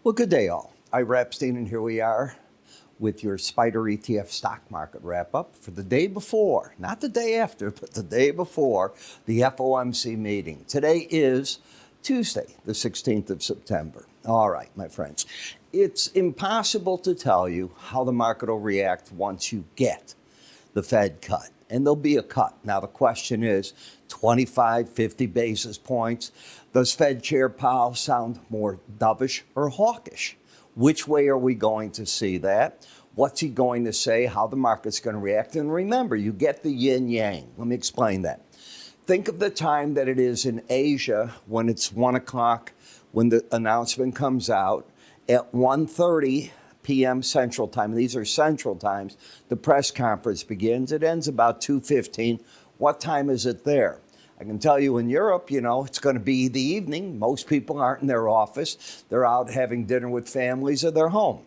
Well, good day, all. Ira Epstein, and here we are with your SPDR ETF stock market wrap-up for the day before, not the day after, but the day before the FOMC meeting. Today is Tuesday, the 16th of September. All right, my friends, it's impossible to tell you how the market will react once you get the Fed cut. And there'll be a cut. Now, the question is 25, 50 basis points. Does Fed Chair Powell sound more dovish or hawkish? Which way are we going to see that? What's he going to say? How the market's going to react? And remember, you get the yin-yang. Let me explain that. Think of the time that it is in Asia when it's 1 o'clock, when the announcement comes out. At 1:30 p.m. Central Time, these are Central Times, the press conference begins. It ends about 2:15. What time is it there? I can tell you in Europe, it's going to be the evening. Most people aren't in their office. They're out having dinner with families or they're home.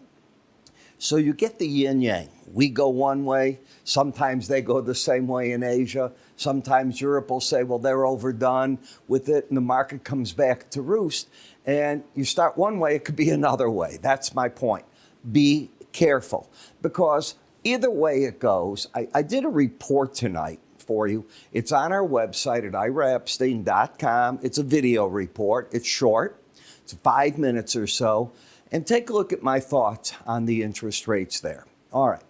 So you get the yin-yang. We go one way. Sometimes they go the same way in Asia. Sometimes Europe will say, well, they're overdone with it, and the market comes back to roost. And you start one way, it could be another way. That's my point. Be careful, because either way it goes, I did a report tonight for you. It's on our website at iraepstein.com. It's a video report. It's short. It's 5 minutes or so. And take a look at my thoughts on the interest rates there. All right.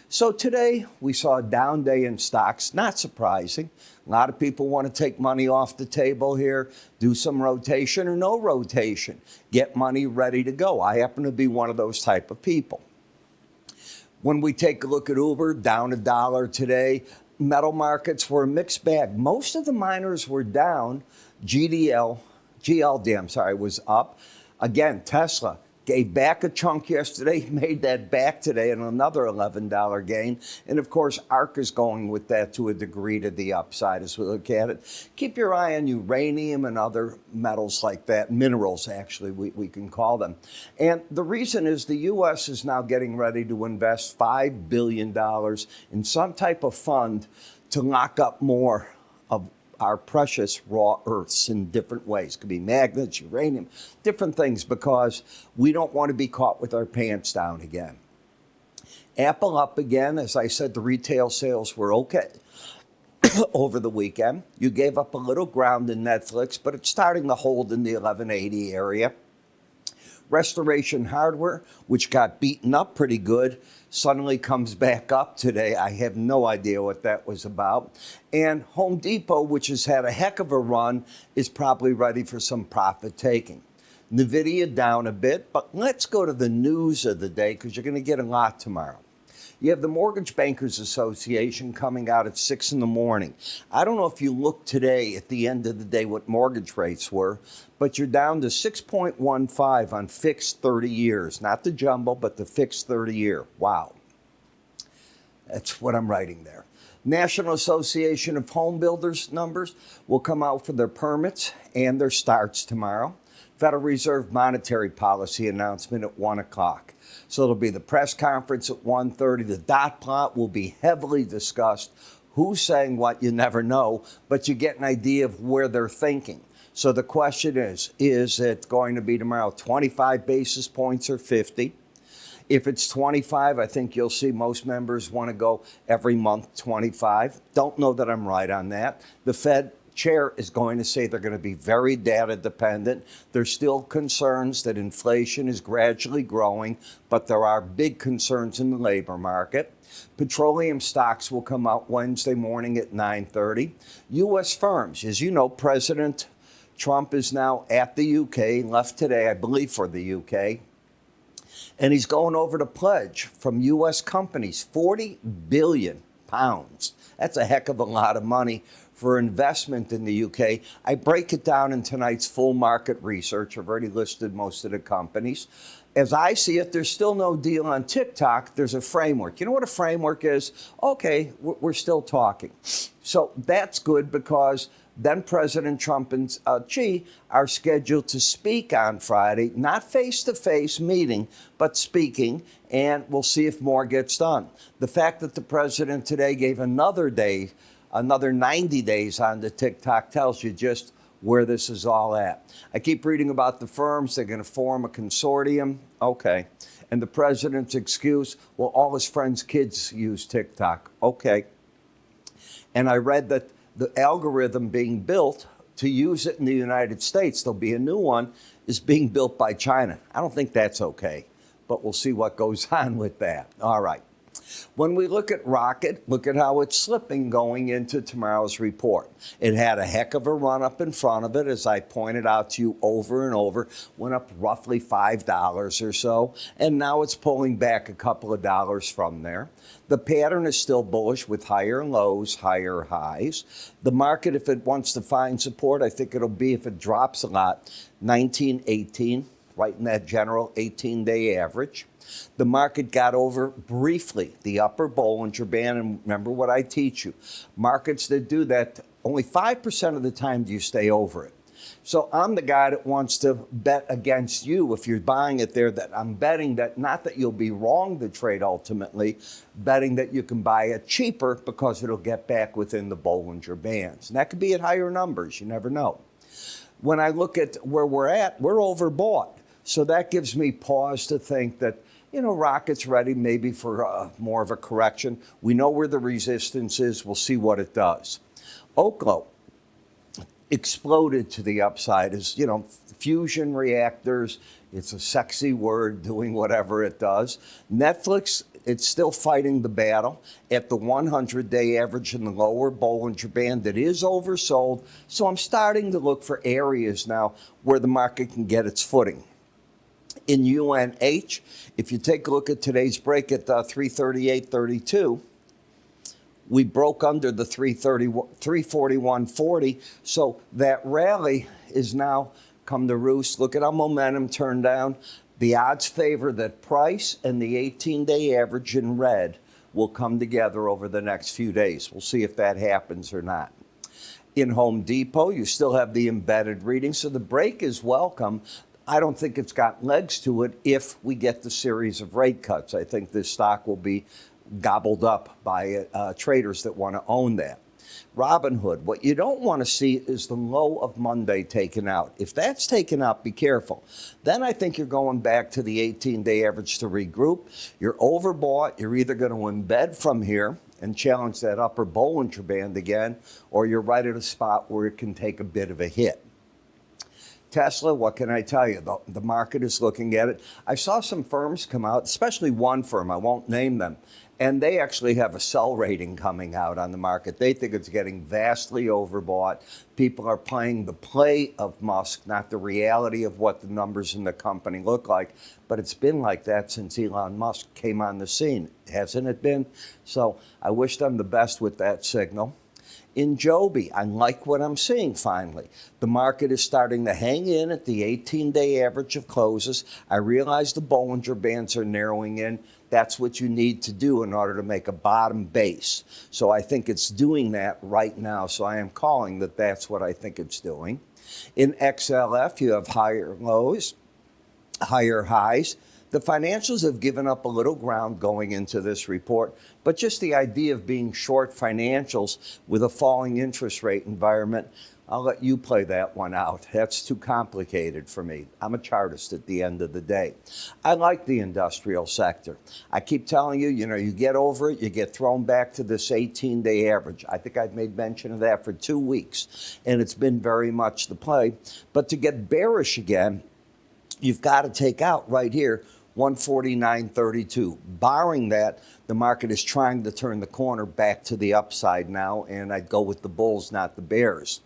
So today we saw a down day in stocks. Not surprising. A lot of people want to take money off the table here, do some rotation or no rotation, get money ready to go. I happen to be one of those type of people. When we take a look at Uber, down $1 today. Metal markets were a mixed bag. Most of the miners were down. GLD was up. Again, Tesla gave back a chunk yesterday, made that back today, and another $11 gain. And of course, ARK is going with that to a degree to the upside as we look at it. Keep your eye on uranium and other metals like that, minerals actually, we can call them. And the reason is the U.S. is now getting ready to invest $5 billion in some type of fund to lock up more of our precious raw earths in different ways. It could be magnets, uranium, different things, because we don't want to be caught with our pants down again. Apple up again. As I said, the retail sales were okay over the weekend. You gave up a little ground in Netflix, but it's starting to hold in the 1180 area. Restoration Hardware, which got beaten up pretty good, suddenly comes back up today. I have no idea what that was about. And Home Depot, which has had a heck of a run, is probably ready for some profit taking. NVDA down a bit, but let's go to the news of the day, because you're going to get a lot tomorrow. You have the Mortgage Bankers Association coming out at 6 in the morning. I don't know if you look today at the end of the day what mortgage rates were, but you're down to 6.15 on fixed 30 years. Not the jumbo, but the fixed 30-year. Wow. That's what I'm writing there. National Association of Home Builders numbers will come out for their permits and their starts tomorrow. Federal Reserve monetary policy announcement at 1 o'clock. So it'll be the press conference at 1:30. The dot plot will be heavily discussed. Who's saying what, you never know, but you get an idea of where they're thinking. So the question is it going to be tomorrow 25 basis points or 50? If it's 25, I think you'll see most members want to go every month 25. Don't know that I'm right on that. The Fed Chair is going to say they're going to be very data dependent. There's still concerns that inflation is gradually growing, but there are big concerns in the labor market. Petroleum stocks will come out Wednesday morning at 9:30. U.S. firms, as you know, President Trump is now at the UK, left today, I believe, for the UK. And he's going over to pledge from U.S. companies, 40 billion pounds. That's a heck of a lot of money for investment in the UK. I break it down in tonight's full market research. I've already listed most of the companies. As I see it, there's still no deal on TikTok. There's a framework. You know what a framework is? Okay, we're still talking. So that's good, because then President Trump and Xi are scheduled to speak on Friday, not face-to-face meeting, but speaking, and we'll see if more gets done. The fact that the president today gave another 90 days on the TikTok tells you just where this is all at. I keep reading about the firms. They're going to form a consortium. Okay. And the president's excuse, well, all his friends' kids use TikTok. Okay. And I read that the algorithm being built to use it in the United States, there'll be a new one, is being built by China. I don't think that's okay, but we'll see what goes on with that. All right. When we look at Rocket, look at how it's slipping going into tomorrow's report. It had a heck of a run up in front of it, as I pointed out to you over and over, went up roughly $5 or so, and now it's pulling back a couple of dollars from there. The pattern is still bullish with higher lows, higher highs. The market, if it wants to find support, I think it'll be, if it drops a lot, 1918, right in that general 18-day average. The market got over briefly the upper Bollinger Band, and remember what I teach you. Markets that do that, only 5% of the time do you stay over it. So I'm the guy that wants to bet against you if you're buying it there, that I'm betting that not that you'll be wrong to trade ultimately, betting that you can buy it cheaper because it'll get back within the Bollinger Bands. And that could be at higher numbers. You never know. When I look at where we're at, we're overbought. So that gives me pause to think that, you know, Rocket's ready maybe for more of a correction. We know where the resistance is. We'll see what it does. Oklo exploded to the upside as, you know, fusion reactors. It's a sexy word, doing whatever it does. Netflix, it's still fighting the battle at the 100-day average in the lower Bollinger Band that is oversold. So I'm starting to look for areas now where the market can get its footing. In UNH, if you take a look at today's break at 338.32, we broke under the 341.40. So that rally is now come to roost. Look at how momentum turned down. The odds favor that price and the 18-day average in red will come together over the next few days. We'll see if that happens or not. In Home Depot, you still have the embedded reading, so the break is welcome. I don't think it's got legs to it if we get the series of rate cuts. I think this stock will be gobbled up by traders that want to own that. Robinhood, what you don't want to see is the low of Monday taken out. If that's taken out, be careful. Then I think you're going back to the 18-day average to regroup. You're overbought. You're either going to embed from here and challenge that upper Bollinger Band again, or you're right at a spot where it can take a bit of a hit. Tesla, what can I tell you? The market is looking at it. I saw some firms come out, especially one firm, I won't name them, and they actually have a sell rating coming out on the market. They think it's getting vastly overbought. People are playing the play of Musk, not the reality of what the numbers in the company look like. But it's been like that since Elon Musk came on the scene, hasn't it been? So I wish them the best with that signal. In Joby, I like what I'm seeing finally. The market is starting to hang in at the 18-day average of closes. I realize the Bollinger Bands are narrowing in. That's what you need to do in order to make a bottom base. So I think it's doing that right now. So I am calling that that's what I think it's doing. In XLF, you have higher lows, higher highs. The financials have given up a little ground going into this report, but just the idea of being short financials with a falling interest rate environment, I'll let you play that one out. That's too complicated for me. I'm a chartist at the end of the day. I like the industrial sector. I keep telling you, you get over it, you get thrown back to this 18-day average. I think I've made mention of that for 2 weeks, and it's been very much the play. But to get bearish again, you've got to take out right here 149.32. Barring that, the market is trying to turn the corner back to the upside now, and I'd go with the bulls, not the bears.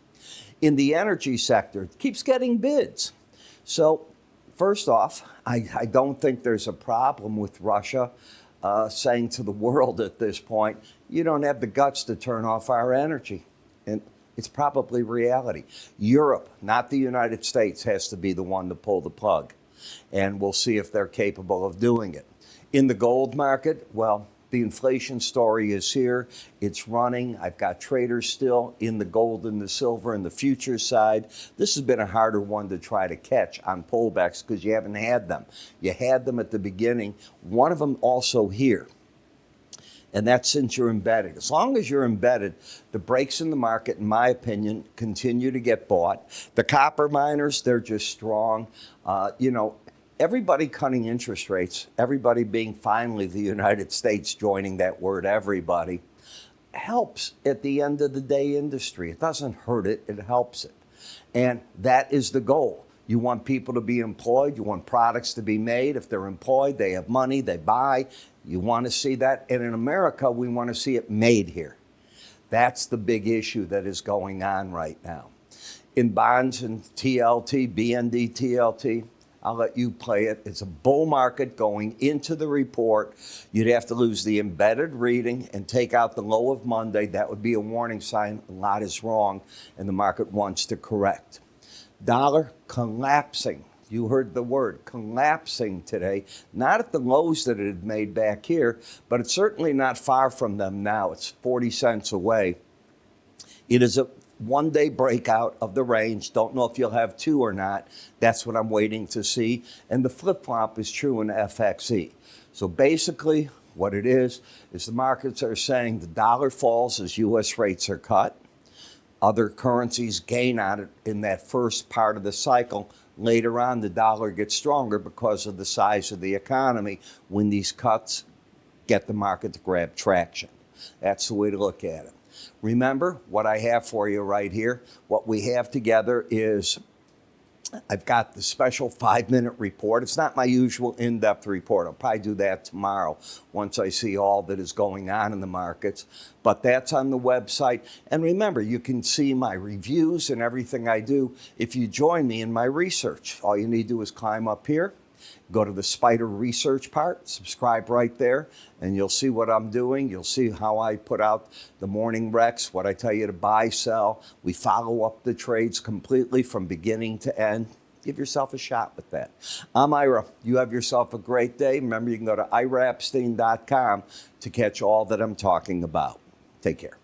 In the energy sector, it keeps getting bids. So first off, I don't think there's a problem with Russia saying to the world at this point, you don't have the guts to turn off our energy. And it's probably reality. Europe, not the United States, has to be the one to pull the plug. And we'll see if they're capable of doing it. In the gold market, well, the inflation story is here. It's running. I've got traders still in the gold and the silver and the futures side. This has been a harder one to try to catch on pullbacks because you haven't had them. You had them at the beginning. One of them also here. And that's since you're embedded. As long as you're embedded, the breaks in the market, in my opinion, continue to get bought. The copper miners, they're just strong. Everybody cutting interest rates, everybody being finally the United States joining that word, everybody, helps at the end of the day industry. It doesn't hurt it, it helps it. And that is the goal. You want people to be employed. You want products to be made. If they're employed, they have money, they buy. You want to see that. And in America, we want to see it made here. That's the big issue that is going on right now. In bonds and TLT, BND TLT, I'll let you play it. It's a bull market going into the report. You'd have to lose the embedded reading and take out the low of Monday. That would be a warning sign. A lot is wrong, and the market wants to correct. Dollar collapsing. You heard the word collapsing today. Not at the lows that it had made back here, but it's certainly not far from them now. It's 40 cents away. It is a one-day breakout of the range. Don't know if you'll have two or not. That's what I'm waiting to see. And the flip-flop is true in FXE. So basically, what it is the markets are saying the dollar falls as U.S. rates are cut. Other currencies gain on it in that first part of the cycle. Later on, the dollar gets stronger because of the size of the economy when these cuts get the market to grab traction. That's the way to look at it. Remember what I have for you right here. What we have together is I've got the special 5-minute report. It's not my usual in-depth report. I'll probably do that tomorrow once I see all that is going on in the markets. But that's on the website. And remember, you can see my reviews and everything I do if you join me in my research. All you need to do is climb up here, go to the Spider research part, subscribe right there, and you'll see what I'm doing. You'll see how I put out the morning recs, what I tell you to buy, sell. We follow up the trades completely from beginning to end. Give yourself a shot with that. I'm Ira. You have yourself a great day. Remember, you can go to iraepstein.com to catch all that I'm talking about. Take care.